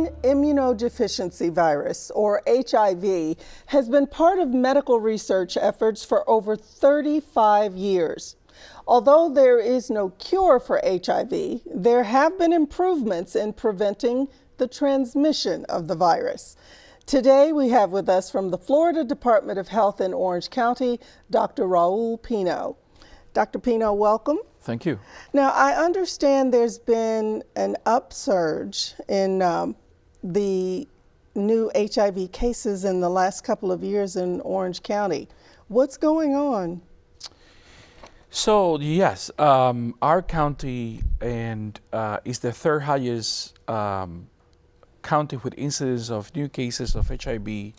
Human immunodeficiency virus, or HIV, has been part of medical research efforts for over 35 years. Although there is no cure for HIV, there have been improvements in preventing the transmission of the virus. Today, we have with us from the Florida Department of Health in Orange County, Dr. Raul Pino. Dr. Pino, welcome. Thank you. Now, I understand there's been an upsurge in the new HIV cases in the last couple of years in Orange County. What's going on? So yes, our county is the third highest county with incidence of new cases of HIV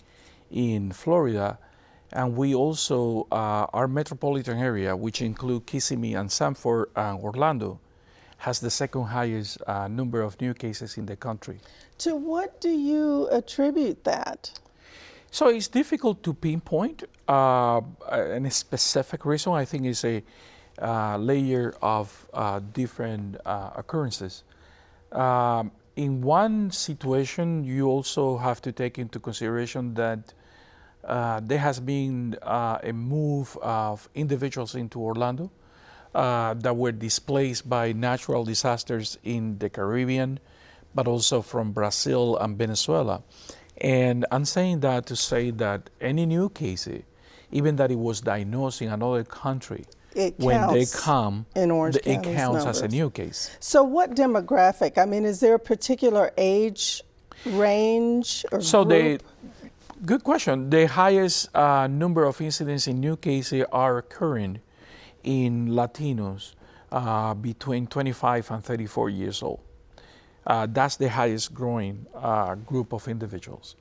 in Florida. And we also, our metropolitan area, which include Kissimmee and Sanford and Orlando, has the second highest number of new cases in the country. To what do you attribute that? So it's difficult to pinpoint a specific reason. I think it's a layer of different occurrences. In one situation, you also have to take into consideration that there has been a move of individuals into Orlando that were displaced by natural disasters in the Caribbean, but also from Brazil and Venezuela. And I'm saying that to say that any new case, even that it was diagnosed in another country, when they come, it counts as a new case. So what demographic? I mean, is there a particular age range or group? Good question. The highest number of incidents in new cases are occurring in Latinos between 25 and 34 years old. That's the highest growing group of individuals.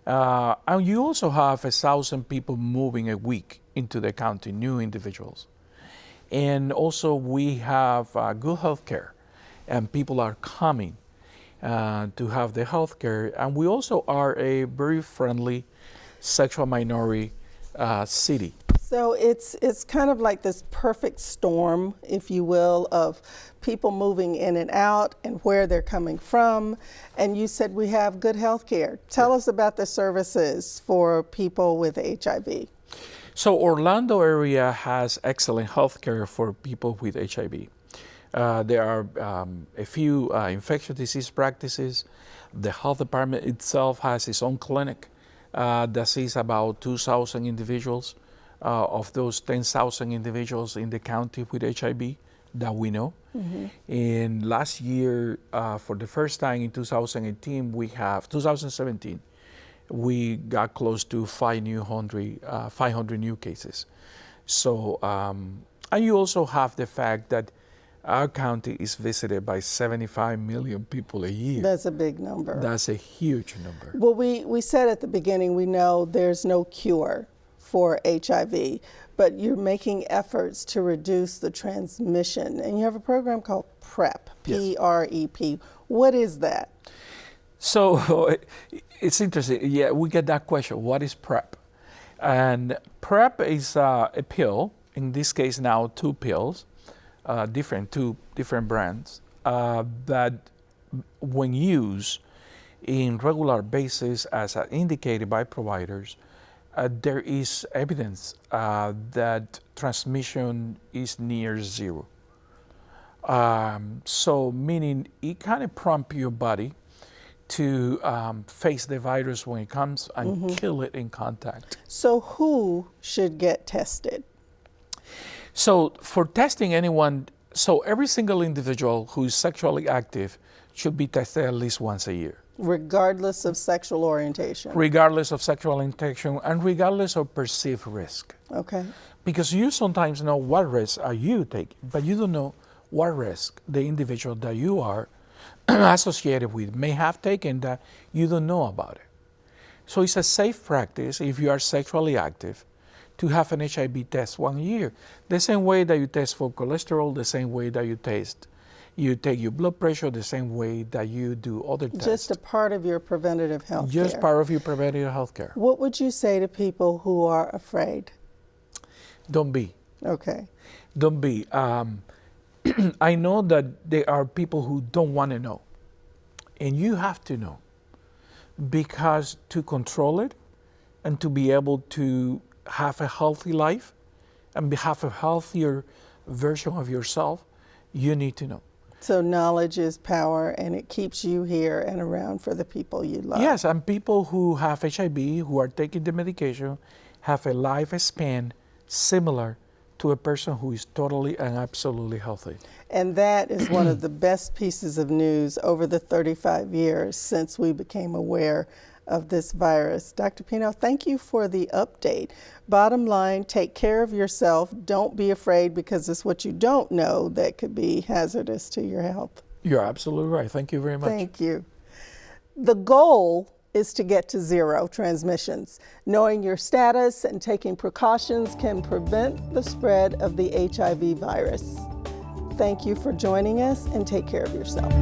And you also have 1,000 people moving a week into the county, new individuals. And also we have good health care, and people are coming to have the health care. And we also are a very friendly sexual minority city. So it's kind of like this perfect storm, if you will, of people moving in and out and where they're coming from. And you said we have good health care. Tell us about the services for people with HIV. So Orlando area has excellent health care for people with HIV. There are a few infectious disease practices. The health department itself has its own clinic that sees about 2,000 individuals. Of those 10,000 individuals in the county with HIV that we know. Mm-hmm. And last year, for the first time in 2017, we got close to 500 new cases. So, and you also have the fact that our county is visited by 75 million people a year. That's a big number. That's a huge number. Well, we said at the beginning, we know there's no cure for HIV, but you're making efforts to reduce the transmission. And you have a program called PrEP, P-R-E-P. What is that? So it's interesting. Yeah, we get that question. What is PrEP? And PrEP is a pill, in this case now 2 pills, two different brands, that when used in regular basis as indicated by providers, there is evidence that transmission is near zero. So meaning it kind of prompts your body to face the virus when it comes and kill it in contact. So who should get tested? So for testing anyone, so every single individual who is sexually active should be tested at least once a year. Regardless of sexual orientation? Regardless of sexual orientation and regardless of perceived risk. Okay. Because you sometimes know what risks are you taking, but you don't know what risk the individual that you are associated with may have taken that you don't know about it. So it's a safe practice if you are sexually active to have an HIV test 1 year. The same way that you test for cholesterol, the same way that you take your blood pressure, the same way that you do other tests. Just a part of your preventative health care. Just part of your preventative health care. What would you say to people who are afraid? Don't be. Okay. Don't be. I know that there are people who don't want to know, and you have to know. because to control it and to be able to have a healthy life and have a healthier version of yourself, you need to know. So knowledge is power, and it keeps you here and around for the people you love. Yes, and people who have HIV, who are taking the medication, have a lifespan similar to a person who is totally and absolutely healthy. And that is one of the best pieces of news over the 35 years since we became aware of this virus. Dr. Pino, thank you for the update. Bottom line, take care of yourself. Don't be afraid, because it's what you don't know that could be hazardous to your health. You're absolutely right. Thank you very much. Thank you. The goal is to get to zero transmissions. Knowing your status and taking precautions can prevent the spread of the HIV virus. Thank you for joining us, and take care of yourself.